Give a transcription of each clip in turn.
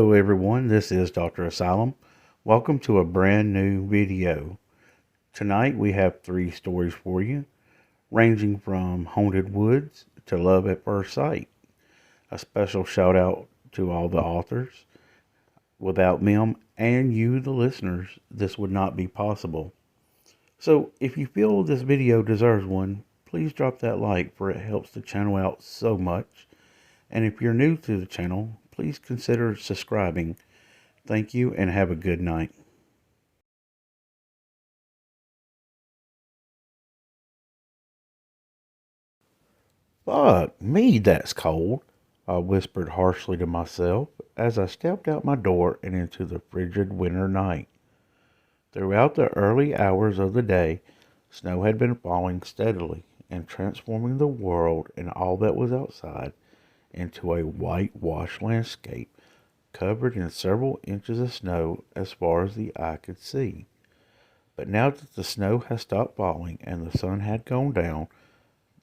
Hello everyone, this is Dr. Asylum. Welcome to a brand new video. Tonight we have 3 stories for you, ranging from haunted woods to love at first sight. A special shout out to all the authors. Without them and you, the listeners, this would not be possible. So if you feel this video deserves one, please drop that like, for it helps the channel out so much. And if you're new to the channel, please consider subscribing. Thank you and have a good night. Fuck me, that's cold, I whispered harshly to myself as I stepped out my door and into the frigid winter night. Throughout the early hours of the day, snow had been falling steadily and transforming the world and all that was outside into a whitewashed landscape covered in several inches of snow as far as the eye could see. But now that the snow had stopped falling and the sun had gone down,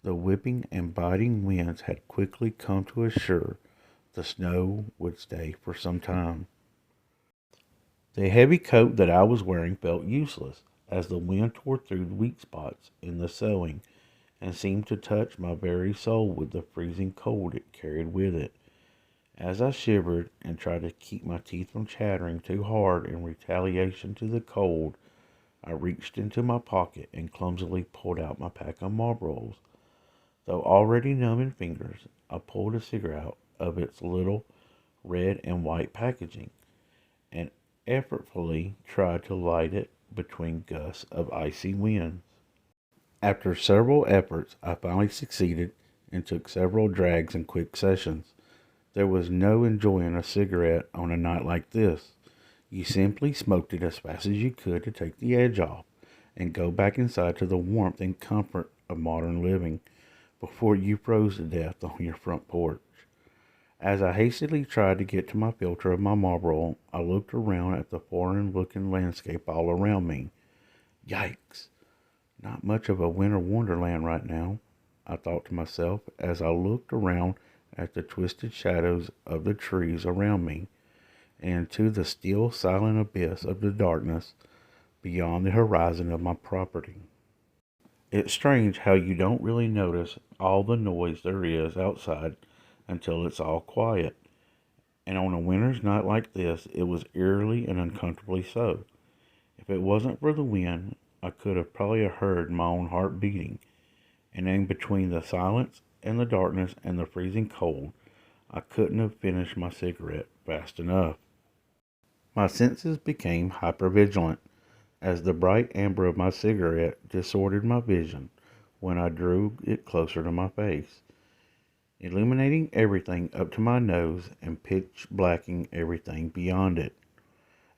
the whipping and biting winds had quickly come to assure the snow would stay for some time. The heavy coat that I was wearing felt useless, as the wind tore through the weak spots in the sewing and seemed to touch my very soul with the freezing cold it carried with it. As I shivered and tried to keep my teeth from chattering too hard in retaliation to the cold, I reached into my pocket and clumsily pulled out my pack of Marlboros. Though already numb in fingers, I pulled a cigarette out of its little red and white packaging and effortfully tried to light it between gusts of icy winds. After several efforts, I finally succeeded and took several drags in quick sessions. There was no enjoying a cigarette on a night like this. You simply smoked it as fast as you could to take the edge off and go back inside to the warmth and comfort of modern living before you froze to death on your front porch. As I hastily tried to get to my filter of my Marlboro, I looked around at the foreign-looking landscape all around me. Yikes! Not much of a winter wonderland right now, I thought to myself as I looked around at the twisted shadows of the trees around me and to the still silent abyss of the darkness beyond the horizon of my property. It's strange how you don't really notice all the noise there is outside until it's all quiet. And on a winter's night like this, it was eerily and uncomfortably so. If it wasn't for the wind, I could have probably heard my own heart beating. And in between the silence and the darkness and the freezing cold, I couldn't have finished my cigarette fast enough. My senses became hypervigilant as the bright amber of my cigarette disordered my vision when I drew it closer to my face, illuminating everything up to my nose and pitch blacking everything beyond it.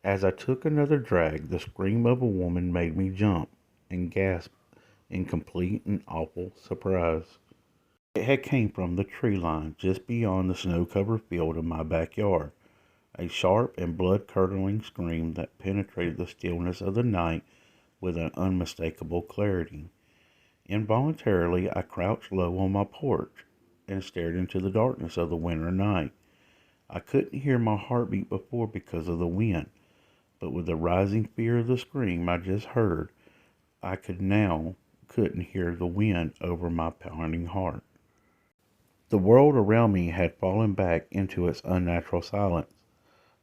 As I took another drag, the scream of a woman made me jump and gasp in complete and awful surprise. It had came from the tree line just beyond the snow-covered field of my backyard. A sharp and blood-curdling scream that penetrated the stillness of the night with an unmistakable clarity. Involuntarily, I crouched low on my porch and stared into the darkness of the winter night. I couldn't hear my heartbeat before because of the wind, but with the rising fear of the scream I just heard, I couldn't hear the wind over my pounding heart. The world around me had fallen back into its unnatural silence.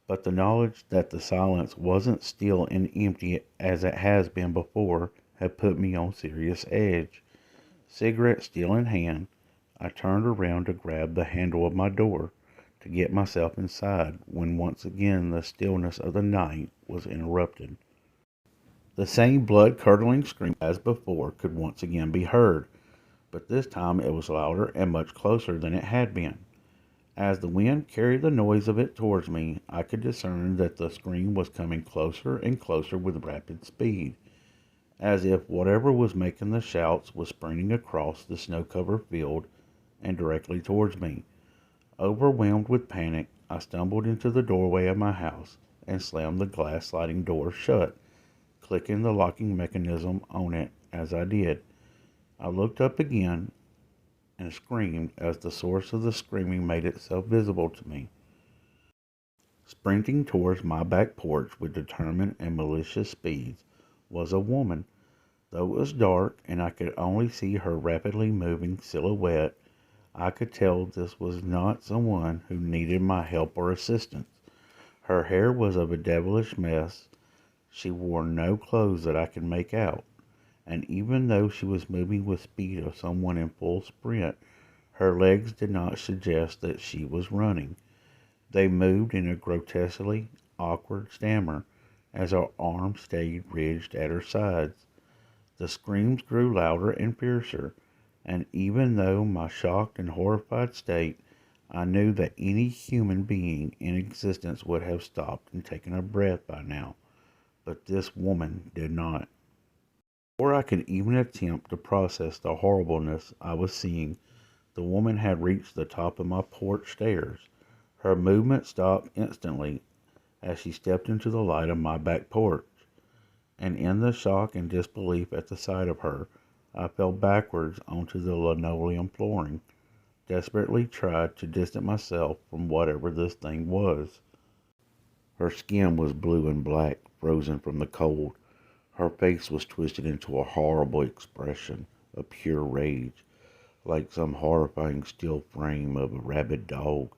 But the knowledge that the silence wasn't still and empty as it has been before had put me on serious edge. Cigarette still in hand, I turned around to grab the handle of my door to get myself inside when once again the stillness of the night was interrupted. The same blood-curdling scream as before could once again be heard, but this time it was louder and much closer than it had been. As the wind carried the noise of it towards me, I could discern that the scream was coming closer and closer with rapid speed, as if whatever was making the shouts was sprinting across the snow-covered field and directly towards me. Overwhelmed with panic, I stumbled into the doorway of my house and slammed the glass sliding door shut, clicking the locking mechanism on it as I did. I looked up again and screamed as the source of the screaming made itself visible to me. Sprinting towards my back porch with determined and malicious speed was a woman. Though it was dark and I could only see her rapidly moving silhouette, I could tell this was not someone who needed my help or assistance. Her hair was of a devilish mess. She wore no clothes that I could make out, and even though she was moving with speed of someone in full sprint, her legs did not suggest that she was running. They moved in a grotesquely awkward stammer as her arms stayed ridged at her sides. The screams grew louder and fiercer, and even though my shocked and horrified state, I knew that any human being in existence would have stopped and taken a breath by now, but this woman did not. Before I could even attempt to process the horribleness I was seeing, the woman had reached the top of my porch stairs. Her movement stopped instantly as she stepped into the light of my back porch, and in the shock and disbelief at the sight of her, I fell backwards onto the linoleum flooring, desperately tried to distance myself from whatever this thing was. Her skin was blue and black, frozen from the cold. Her face was twisted into a horrible expression of pure rage, like some horrifying still frame of a rabid dog.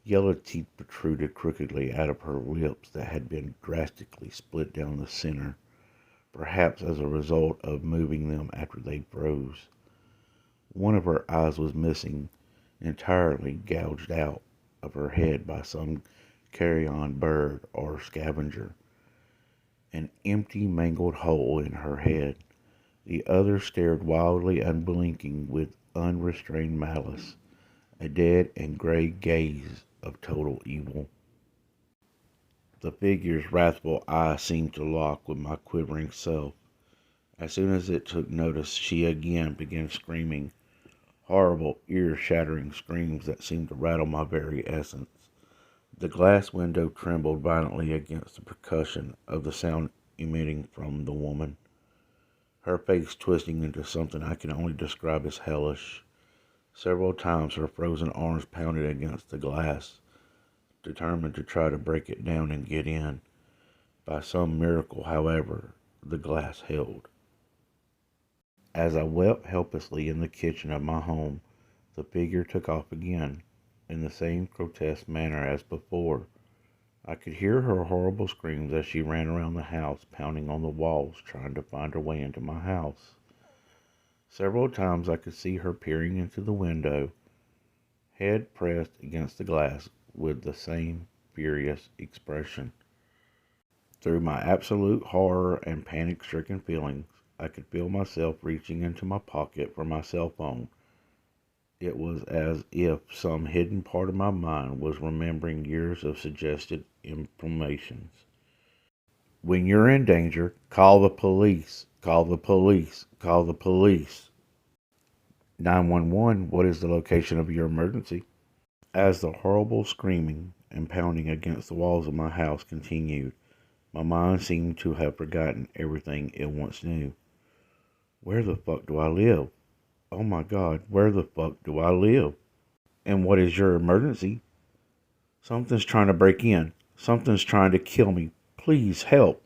Yellow teeth protruded crookedly out of her lips that had been drastically split down the center, perhaps as a result of moving them after they froze. One of her eyes was missing, entirely gouged out of her head by some carrion bird or scavenger. An empty, mangled hole in her head. The other stared wildly unblinking with unrestrained malice, a dead and gray gaze of total evil. The figure's wrathful eye seemed to lock with my quivering self. As soon as it took notice, she again began screaming, horrible, ear-shattering screams that seemed to rattle my very essence. The glass window trembled violently against the percussion of the sound emitting from the woman, her face twisting into something I can only describe as hellish. Several times her frozen arms pounded against the glass, determined to try to break it down and get in. By some miracle, however, the glass held. As I wept helplessly in the kitchen of my home, the figure took off again, in the same grotesque manner as before. I could hear her horrible screams as she ran around the house, pounding on the walls, trying to find her way into my house. Several times I could see her peering into the window, head pressed against the glass, with the same furious expression. Through my absolute horror and panic-stricken feelings, I could feel myself reaching into my pocket for my cell phone. It was as if some hidden part of my mind was remembering years of suggested informations. When you're in danger, call the police, call the police, call the police. 911, what is the location of your emergency? As the horrible screaming and pounding against the walls of my house continued, my mind seemed to have forgotten everything it once knew. Where the fuck do I live? Oh my God, where the fuck do I live? And what is your emergency? Something's trying to break in. Something's trying to kill me. Please help.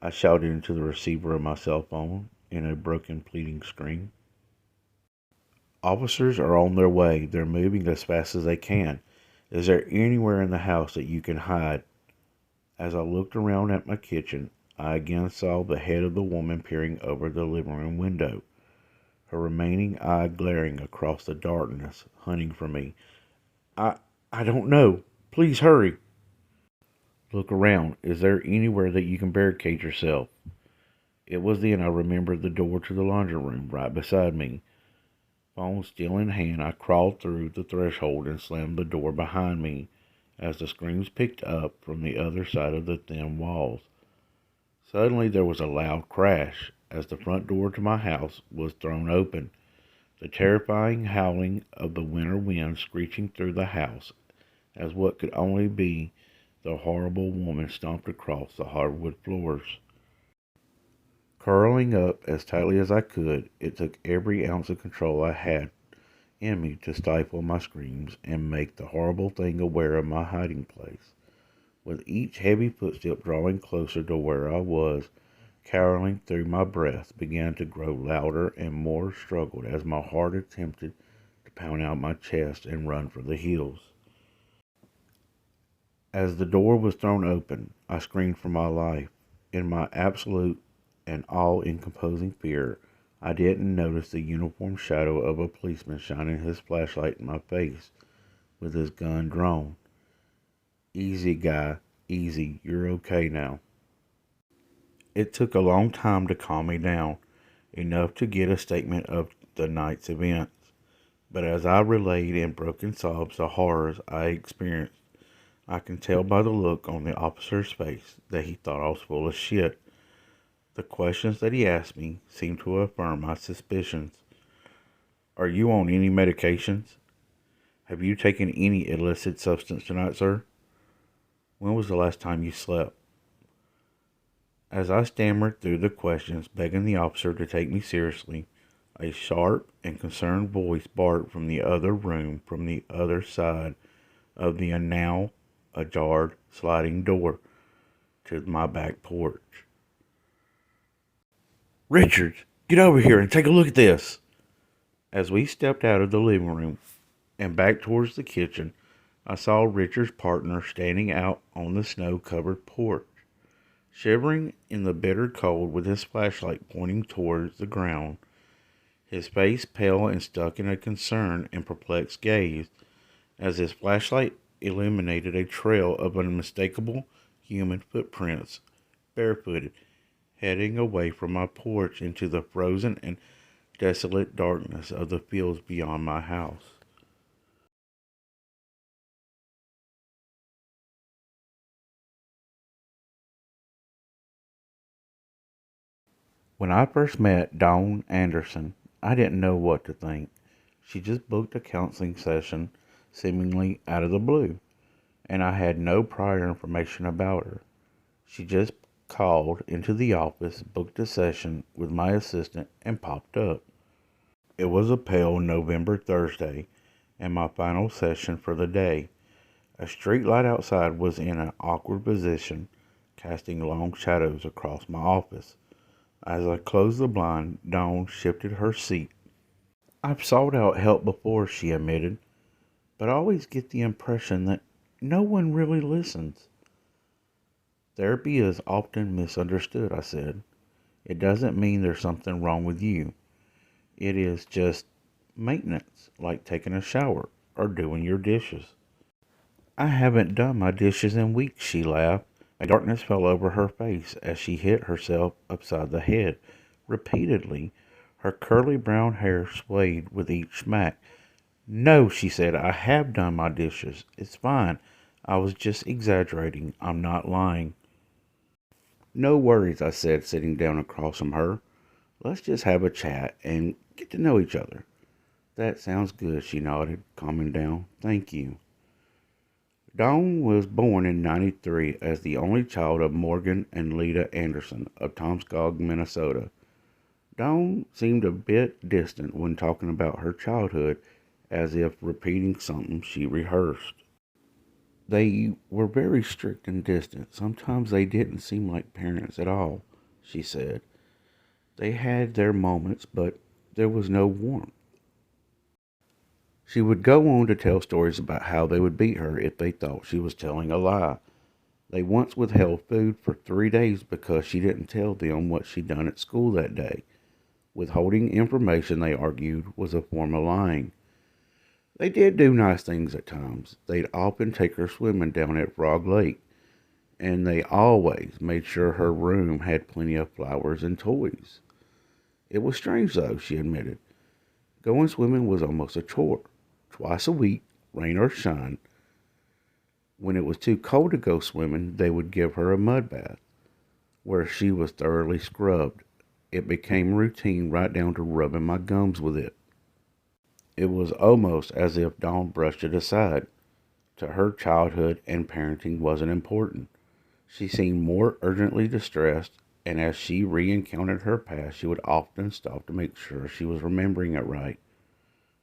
I shouted into the receiver of my cell phone in a broken, pleading scream. Officers are on their way. They're moving as fast as they can. Is there anywhere in the house that you can hide? As I looked around at my kitchen, I again saw the head of the woman peering over the living room window, her remaining eye glaring across the darkness, hunting for me. I I don't know. Please hurry. Look around. Is there anywhere that you can barricade yourself? It was then I remembered the door to the laundry room right beside me. Phone still in hand, I crawled through the threshold and slammed the door behind me as the screams picked up from the other side of the thin walls. Suddenly there was a loud crash as the front door to my house was thrown open, the terrifying howling of the winter wind screeching through the house as what could only be the horrible woman stomped across the hardwood floors. Curling up as tightly as I could, it took every ounce of control I had in me to stifle my screams and make the horrible thing aware of my hiding place. with each heavy footstep drawing closer to where I was. Caroling through my breath began to grow louder and more struggled as my heart attempted to pound out my chest and run for the hills. As the door was thrown open, I screamed for my life. In my absolute and all-encompassing fear, I didn't notice the uniform shadow of a policeman shining his flashlight in my face with his gun drawn. Easy, guy, easy. You're okay now. It took a long time to calm me down, enough to get a statement of the night's events. But as I relayed in broken sobs the horrors I experienced, I can tell by the look on the officer's face that he thought I was full of shit. The questions that he asked me seemed to affirm my suspicions. Are you on any medications? Have you taken any illicit substance tonight, sir? When was the last time you slept? As I stammered through the questions, begging the officer to take me seriously, a sharp and concerned voice barked from the other room, from the other side of the now ajar sliding door to my back porch. Richards, get over here and take a look at this. As we stepped out of the living room and back towards the kitchen, I saw Richard's partner standing out on the snow-covered porch, shivering in the bitter cold with his flashlight pointing towards the ground, his face pale and stuck in a concerned and perplexed gaze as his flashlight illuminated a trail of unmistakable human footprints, barefooted, heading away from my porch into the frozen and desolate darkness of the fields beyond my house. When I first met Dawn Anderson, I didn't know what to think. She just booked a counseling session seemingly out of the blue, and I had no prior information about her. She just called into the office, booked a session with my assistant, and popped up. It was a pale November Thursday, and my final session for the day. A street light outside was in an awkward position, casting long shadows across my office. As I closed the blind, Dawn shifted her seat. I've sought out help before, she admitted, but I always get the impression that no one really listens. Therapy is often misunderstood, I said. It doesn't mean there's something wrong with you. It is just maintenance, like taking a shower or doing your dishes. I haven't done my dishes in weeks, she laughed. A darkness fell over her face as she hit herself upside the head. Repeatedly, her curly brown hair swayed with each smack. No, she said, I have done my dishes. It's fine. I was just exaggerating. I'm not lying. No worries, I said, sitting down across from her. Let's just have a chat and get to know each other. That sounds good, she nodded, calming down. Thank you. Dawn was born in '93 as the only child of Morgan and Lita Anderson of Tomskog, Minnesota. Dawn seemed a bit distant when talking about her childhood, as if repeating something she rehearsed. They were very strict and distant. Sometimes they didn't seem like parents at all, she said. They had their moments, but there was no warmth. She would go on to tell stories about how they would beat her if they thought she was telling a lie. They once withheld food for 3 days because she didn't tell them what she'd done at school that day. Withholding information, they argued, was a form of lying. They did do nice things at times. They'd often take her swimming down at Frog Lake, and they always made sure her room had plenty of flowers and toys. It was strange, though, she admitted. Going swimming was almost a chore. Twice a week, rain or shine. When it was too cold to go swimming, they would give her a mud bath, where she was thoroughly scrubbed. It became routine right down to rubbing my gums with it. It was almost as if Dawn brushed it aside. To her, childhood and parenting wasn't important. She seemed more urgently distressed, and as she re-encountered her past, she would often stop to make sure she was remembering it right.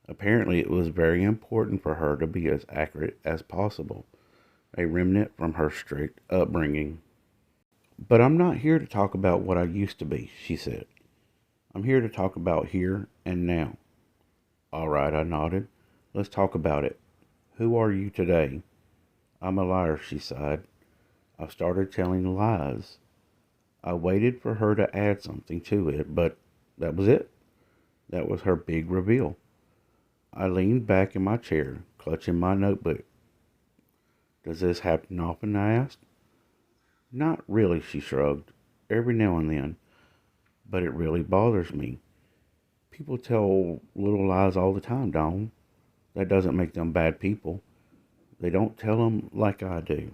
Apparently, it was very important for her to be as accurate as possible. a remnant from her strict upbringing. But I'm not here to talk about what I used to be, she said. I'm here to talk about here and now. All right, I nodded. Let's talk about it. Who are you today? I'm a liar, she sighed. I've started telling lies. I waited for her to add something to it, but that was it. That was her big reveal. I leaned back in my chair, clutching my notebook. Does this happen often? I asked. Not really, she shrugged. Every now and then. But it really bothers me. People tell little lies all the time, Dawn. That doesn't make them bad people. They don't tell them like I do.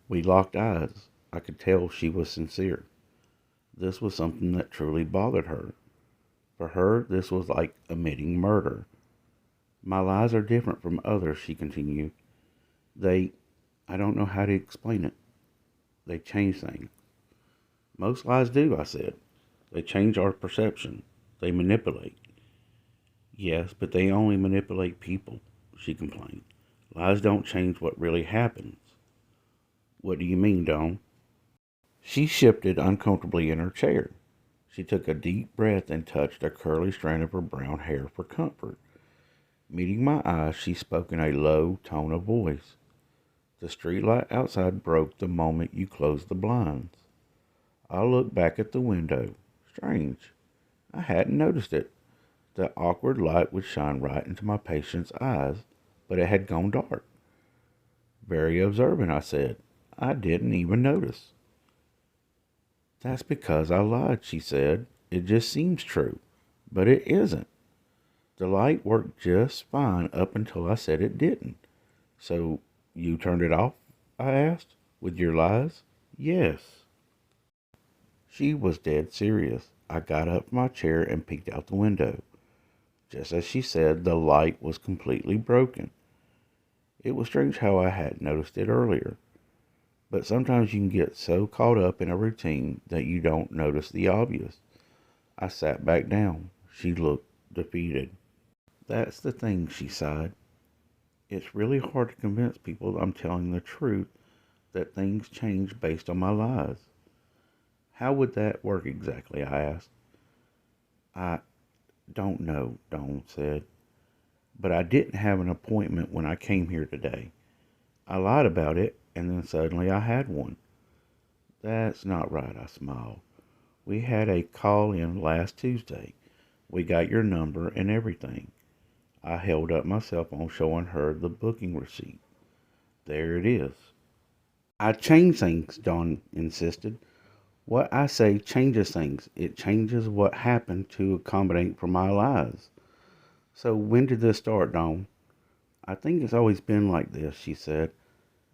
We locked eyes. I could tell she was sincere. This was something that truly bothered her. For her, this was like admitting murder. My lies are different from others, she continued. I don't know how to explain it. They change things. Most lies do, I said. They change our perception. They manipulate. Yes, but they only manipulate people, she complained. Lies don't change what really happens. What do you mean, Dawn? She shifted uncomfortably in her chair. She took a deep breath and touched a curly strand of her brown hair for comfort. Meeting my eyes, she spoke in a low tone of voice. The streetlight outside broke the moment you closed the blinds. I looked back at the window. Strange. I hadn't noticed it. The awkward light would shine right into my patient's eyes, but it had gone dark. Very observant, I said. I didn't even notice. That's because I lied, she said. It just seems true, but it isn't. The light worked just fine up until I said it didn't. So you turned it off? I asked. With your lies? Yes. She was dead serious. I got up from my chair and peeked out the window. Just as she said, the light was completely broken. It was strange how I hadn't noticed it earlier. But sometimes you can get so caught up in a routine that you don't notice the obvious. I sat back down. She looked defeated. That's the thing, she sighed. It's really hard to convince people I'm telling the truth, that things change based on my lies. How would that work exactly? I asked. I don't know, Dawn said. But I didn't have an appointment when I came here today. I lied about it, and then suddenly I had one. That's not right, I smiled. We had a call in last Tuesday. We got your number and everything. I held up my cell phone showing her the booking receipt. There it is. I change things, Dawn insisted. What I say changes things. It changes what happened to accommodate for my lies. So when did this start, Dawn? I think it's always been like this, she said.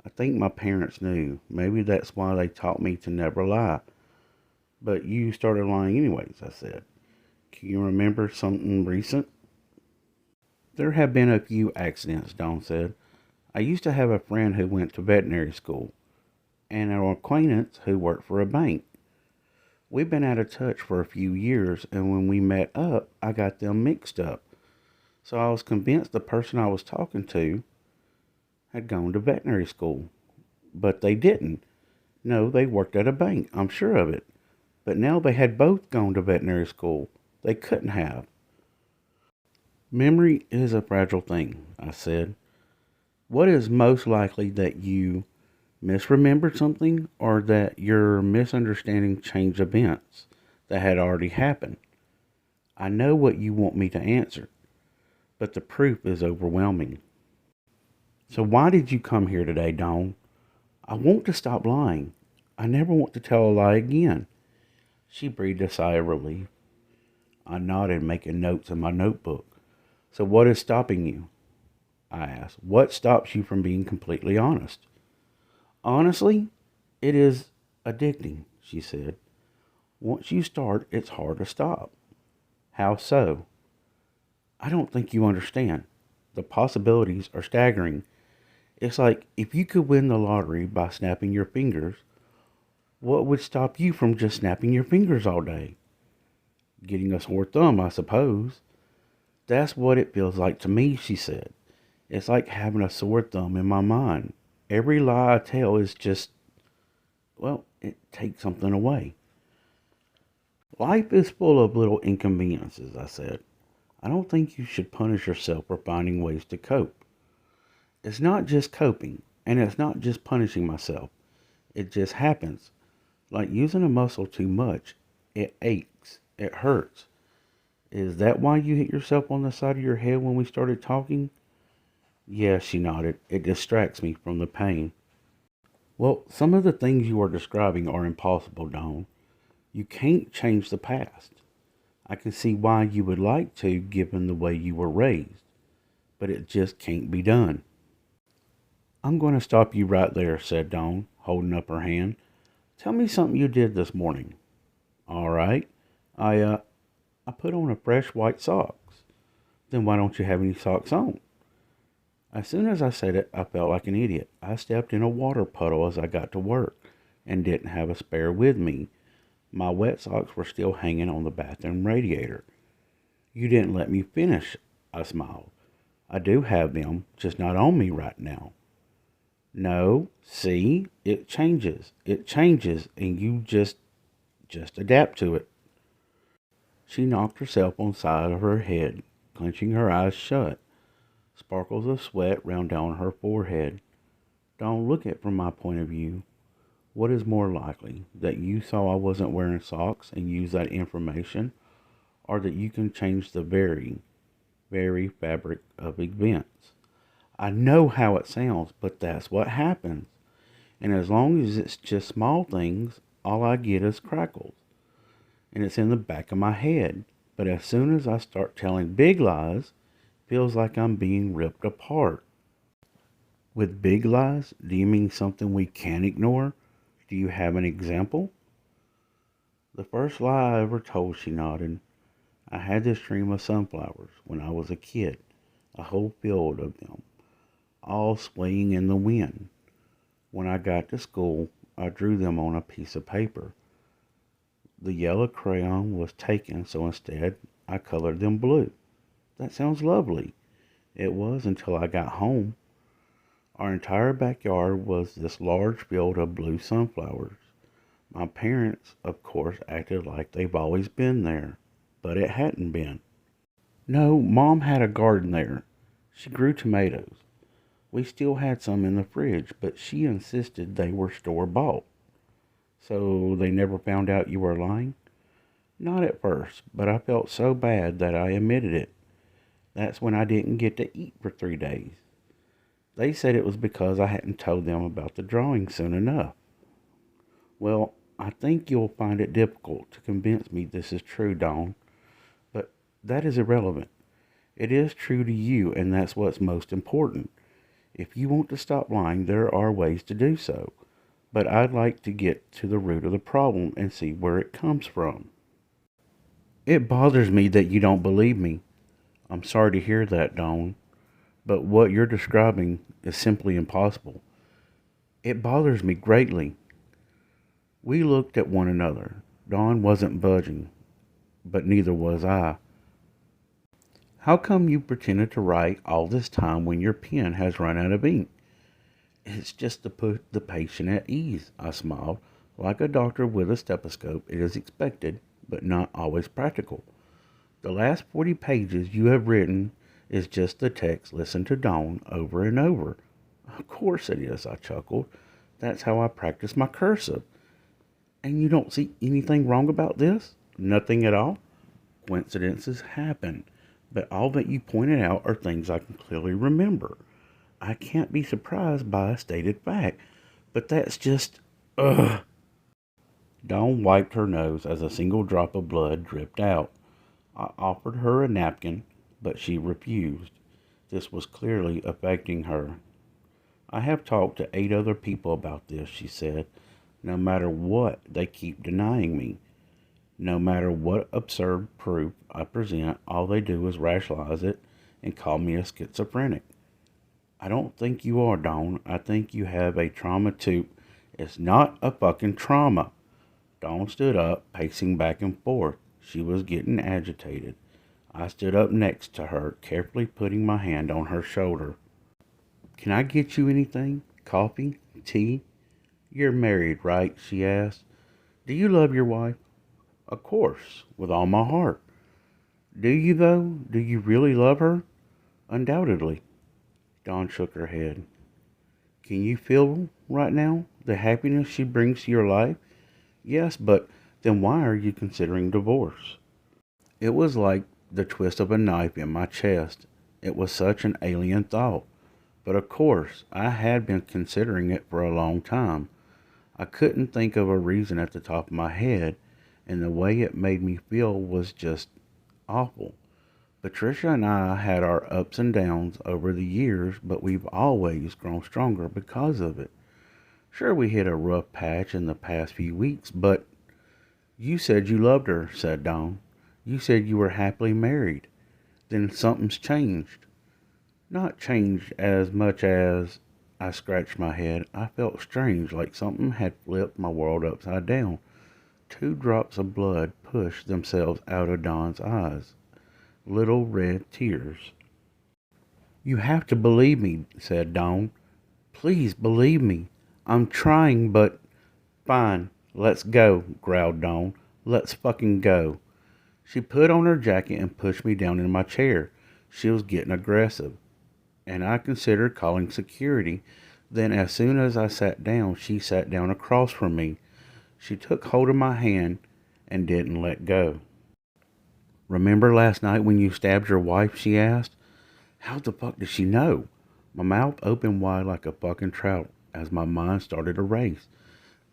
I think my parents knew. Maybe that's why they taught me to never lie. But you started lying anyways, I said. Can you remember something recent? There have been a few accidents, Dawn said. I used to have a friend who went to veterinary school, and an acquaintance who worked for a bank. We've been out of touch for a few years, and when we met up, I got them mixed up. So I was convinced the person I was talking to had gone to veterinary school. But they didn't. No, they worked at a bank, I'm sure of it. But now they had both gone to veterinary school. They couldn't have. Memory is a fragile thing, I said. What is most likely that you misremembered something or that your misunderstanding changed events that had already happened? I know what you want me to answer, but the proof is overwhelming. So why did you come here today, Dawn? I want to stop lying. I never want to tell a lie again. She breathed a sigh of relief. I nodded, making notes in my notebook. So what is stopping you? I asked. What stops you from being completely honest? Honestly, it is addicting, she said. Once you start, it's hard to stop. How so? I don't think you understand. The possibilities are staggering. It's like if you could win the lottery by snapping your fingers, what would stop you from just snapping your fingers all day? Getting a sore thumb, I suppose. That's what it feels like to me, she said. It's like having a sore thumb in my mind. Every lie I tell is just, well, it takes something away. Life is full of little inconveniences, I said. I don't think you should punish yourself for finding ways to cope. It's not just coping, and it's not just punishing myself. It just happens. Like using a muscle too much. It aches. It hurts. Is that why you hit yourself on the side of your head when we started talking? Yeah, she nodded. It distracts me from the pain. Well, some of the things you are describing are impossible, Dawn. You can't change the past. I can see why you would like to, given the way you were raised, but it just can't be done. I'm going to stop you right there, said Dawn, holding up her hand. Tell me something you did this morning. All right. I put on a fresh white socks. Then why don't you have any socks on? As soon as I said it, I felt like an idiot. I stepped in a water puddle as I got to work and didn't have a spare with me. My wet socks were still hanging on the bathroom radiator. You didn't let me finish, I smiled. I do have them, just not on me right now. No, see, it changes. It changes, and you just adapt to it. She knocked herself on the side of her head, clenching her eyes shut. Sparkles of sweat ran down her forehead. Don't look at it from my point of view. What is more likely, that you saw I wasn't wearing socks and used that information, or that you can change the very fabric of events? I know how it sounds, but that's what happens. And as long as it's just small things, all I get is crackles. And it's in the back of my head. But as soon as I start telling big lies, it feels like I'm being ripped apart. With big lies, do you mean something we can't ignore? Do you have an example? The first lie I ever told, she nodded. I had this dream of sunflowers when I was a kid, a whole field of them, all swaying in the wind. When I got to school, I drew them on a piece of paper. The yellow crayon was taken, so instead I colored them blue. That sounds lovely. It was until I got home. Our entire backyard was this large field of blue sunflowers. My parents, of course, acted like they've always been there, but it hadn't been. No, Mom had a garden there. She grew tomatoes. We still had some in the fridge, but she insisted they were store-bought. So they never found out you were lying? Not at first, but I felt so bad that I admitted it. That's when I didn't get to eat for 3 days. They said it was because I hadn't told them about the drawing soon enough. Well, I think you'll find it difficult to convince me this is true, Dawn, but that is irrelevant. It is true to you, and that's what's most important. If you want to stop lying, there are ways to do so, but I'd like to get to the root of the problem and see where it comes from. It bothers me that you don't believe me. I'm sorry to hear that, Dawn, but what you're describing is simply impossible. It bothers me greatly. We looked at one another. Dawn wasn't budging, but neither was I. How come you pretended to write all this time when your pen has run out of ink? It's just to put the patient at ease, I smiled. Like a doctor with a stethoscope, it is expected, but not always practical. The last 40 pages you have written is just the text listened to Dawn over and over. Of course it is, I chuckled. That's how I practice my cursive. And you don't see anything wrong about this? Nothing at all? Coincidences happen, but all that you pointed out are things I can clearly remember. I can't be surprised by a stated fact, but that's just, ugh. Dawn wiped her nose as a single drop of blood dripped out. I offered her a napkin, but she refused. This was clearly affecting her. I have talked to 8 other people about this, she said. No matter what, they keep denying me. No matter what absurd proof I present, all they do is rationalize it and call me a schizophrenic. I don't think you are, Dawn. I think you have a trauma too. It's not a fucking trauma. Dawn stood up, pacing back and forth. She was getting agitated. I stood up next to her, carefully putting my hand on her shoulder. Can I get you anything? Coffee? Tea? You're married, right? She asked. Do you love your wife? Of course, with all my heart. Do you, though? Do you really love her? Undoubtedly. Dawn shook her head. Can you feel right now the happiness she brings to your life? Yes, but then why are you considering divorce? It was like the twist of a knife in my chest. It was such an alien thought. But of course, I had been considering it for a long time. I couldn't think of a reason at the top of my head, and the way it made me feel was just awful. Patricia and I had our ups and downs over the years, but we've always grown stronger because of it. Sure, we hit a rough patch in the past few weeks, but you said you loved her, said Dawn. You said you were happily married. Then something's changed. Not changed as much as I scratched my head. I felt strange, like something had flipped my world upside down. Two drops of blood pushed themselves out of Dawn's eyes. Little red tears. You have to believe me, said Dawn. Please believe me. I'm trying, but... Fine, let's go, growled Dawn. Let's fucking go. She put on her jacket and pushed me down in my chair. She was getting aggressive, and I considered calling security. Then, as soon as I sat down, she sat down across from me. She took hold of my hand and didn't let go. Remember last night when you stabbed your wife? She asked. How the fuck did she know? My mouth opened wide like a fucking trout as my mind started to race.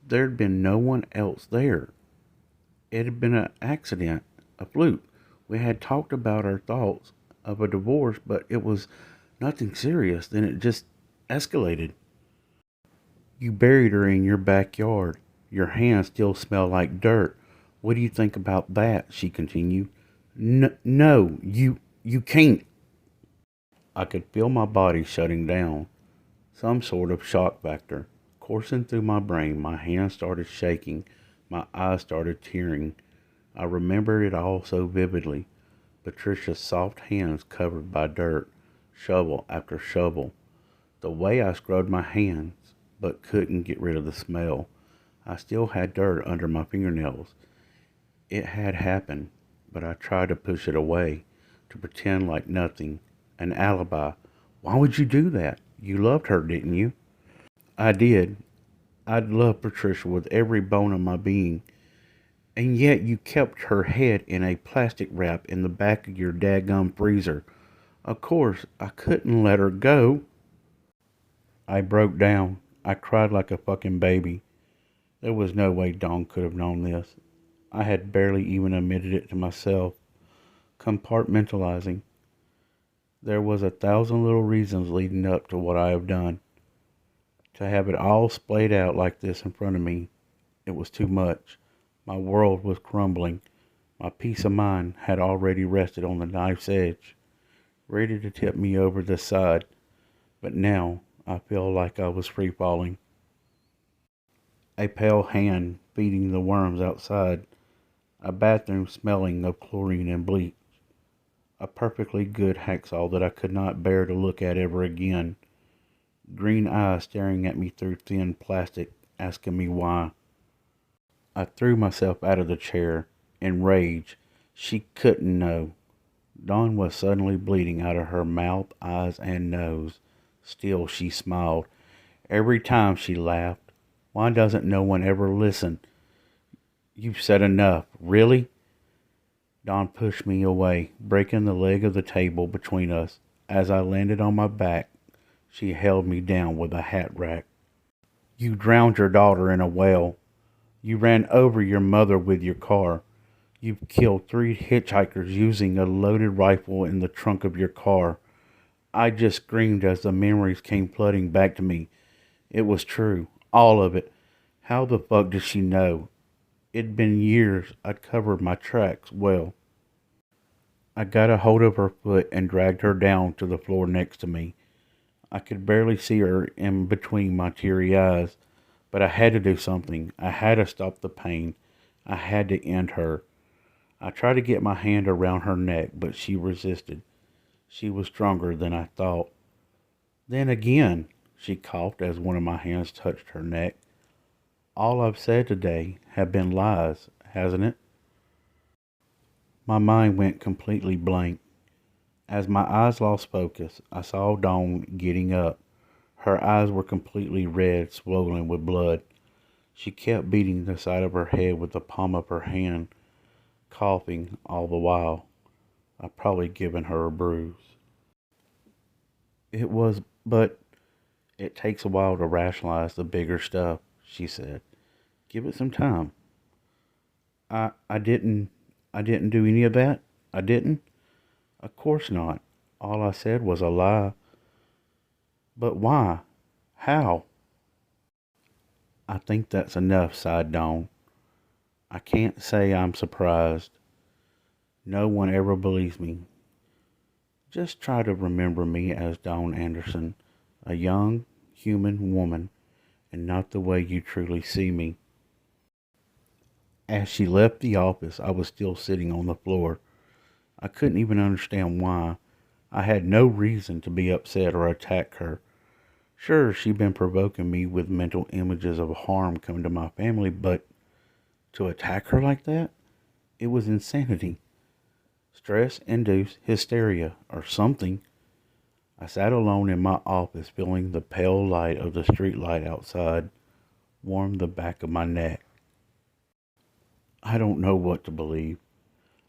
There'd been no one else there. It had been an accident, a fluke. We had talked about our thoughts of a divorce, but it was nothing serious. Then it just escalated. You buried her in your backyard. Your hands still smell like dirt. What do you think about that? She continued. No, you can't. I could feel my body shutting down. Some sort of shock factor coursing through my brain. My hands started shaking. My eyes started tearing. I remember it all so vividly. Patricia's soft hands covered by dirt, shovel after shovel. The way I scrubbed my hands, but couldn't get rid of the smell. I still had dirt under my fingernails. It had happened, but I tried to push it away, to pretend like nothing. An alibi. Why would you do that? You loved her, didn't you? I did. I'd loved Patricia with every bone of my being. And yet you kept her head in a plastic wrap in the back of your daggum freezer. Of course, I couldn't let her go. I broke down. I cried like a fucking baby. There was no way Dawn could have known this. I had barely even admitted it to myself. Compartmentalizing. There was 1,000 little reasons leading up to what I have done. To have it all splayed out like this in front of me, it was too much. My world was crumbling. My peace of mind had already rested on the knife's edge, ready to tip me over the side. But now I feel like I was free falling. A pale hand feeding the worms outside. A bathroom smelling of chlorine and bleach. A perfectly good hacksaw that I could not bear to look at ever again. Green eyes staring at me through thin plastic, asking me why. I threw myself out of the chair in rage. She couldn't know. Dawn was suddenly bleeding out of her mouth, eyes, and nose. Still she smiled. Every time she laughed. Why doesn't no one ever listen? You've said enough. Really? Dawn pushed me away, breaking the leg of the table between us. As I landed on my back, she held me down with a hat rack. You drowned your daughter in a well. You ran over your mother with your car. You've killed 3 hitchhikers using a loaded rifle in the trunk of your car. I just screamed as the memories came flooding back to me. It was true. All of it. How the fuck did she know? It'd been years. I'd covered my tracks well. I got a hold of her foot and dragged her down to the floor next to me. I could barely see her in between my teary eyes, but I had to do something. I had to stop the pain. I had to end her. I tried to get my hand around her neck, but she resisted. She was stronger than I thought. Then again, She coughed as one of my hands touched her neck. All I've said today have been lies, hasn't it? My mind went completely blank. As my eyes lost focus, I saw Dawn getting up. Her eyes were completely red, swollen with blood. She kept beating the side of her head with the palm of her hand, coughing all the while. I'd probably given her a bruise. It was, but it takes a while to rationalize the bigger stuff, she said. Give it some time. I didn't do any of that. I didn't. Of course not. All I said was a lie. But why? How? I think that's enough, sighed Dawn. I can't say I'm surprised. No one ever believes me. Just try to remember me as Dawn Anderson, a young, human woman, and not the way you truly see me. As she left the office, I was still sitting on the floor. I couldn't even understand why. I had no reason to be upset or attack her. Sure, she'd been provoking me with mental images of harm coming to my family, but to attack her like that? It was insanity. Stress-induced hysteria, or something. I sat alone in my office, feeling the pale light of the street light outside warm the back of my neck. I don't know what to believe.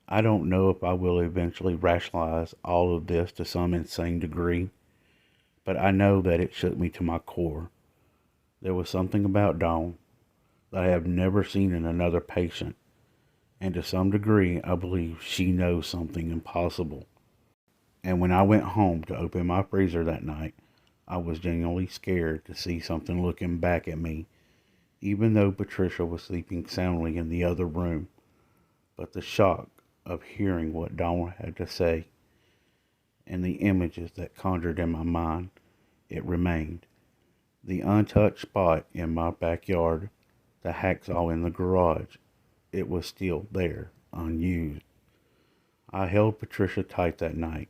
I don't know if I will eventually rationalize all of this to some insane degree, but I know that it shook me to my core. There was something about Dawn that I have never seen in another patient, and to some degree I believe she knows something impossible. And when I went home to open my freezer that night, I was genuinely scared to see something looking back at me, even though Patricia was sleeping soundly in the other room. But the shock of hearing what Dawn had to say and the images that conjured in my mind, it remained. The untouched spot in my backyard, the hacksaw in the garage, it was still there, unused. I held Patricia tight that night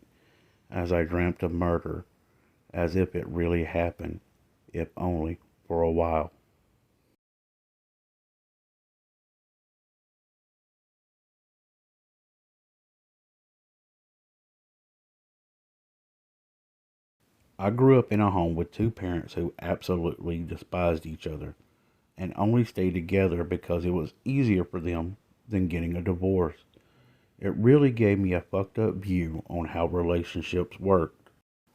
as I dreamt of murder, as if it really happened, if only for a while. I grew up in a home with two parents who absolutely despised each other and only stayed together because it was easier for them than getting a divorce. It really gave me a fucked up view on how relationships worked.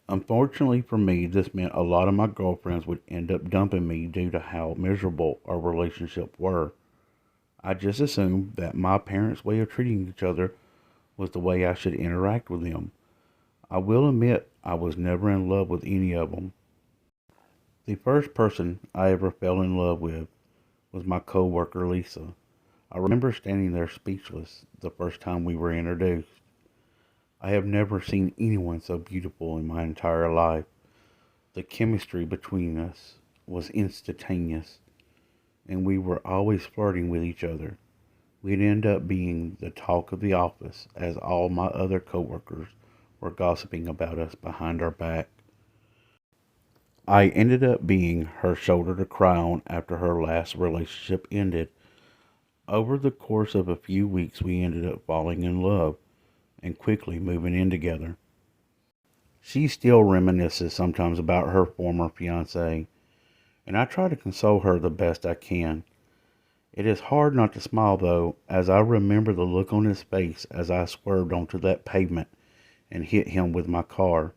Unfortunately for me, this meant a lot of my girlfriends would end up dumping me due to how miserable our relationships were. I just assumed that my parents' way of treating each other was the way I should interact with them. I will admit I was never in love with any of them. The first person I ever fell in love with was my coworker Lisa. I remember standing there speechless the first time we were introduced. I have never seen anyone so beautiful in my entire life. The chemistry between us was instantaneous, and we were always flirting with each other. We'd end up being the talk of the office as all my other coworkers were gossiping about us behind our back. I ended up being her shoulder to cry on after her last relationship ended. Over the course of a few weeks, we ended up falling in love and quickly moving in together. She still reminisces sometimes about her former fiance, and I try to console her the best I can. It is hard not to smile, though, as I remember the look on his face as I swerved onto that pavement and hit him with my car.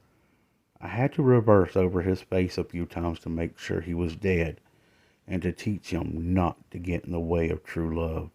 I had to reverse over his face a few times to make sure he was dead and to teach him not to get in the way of true love.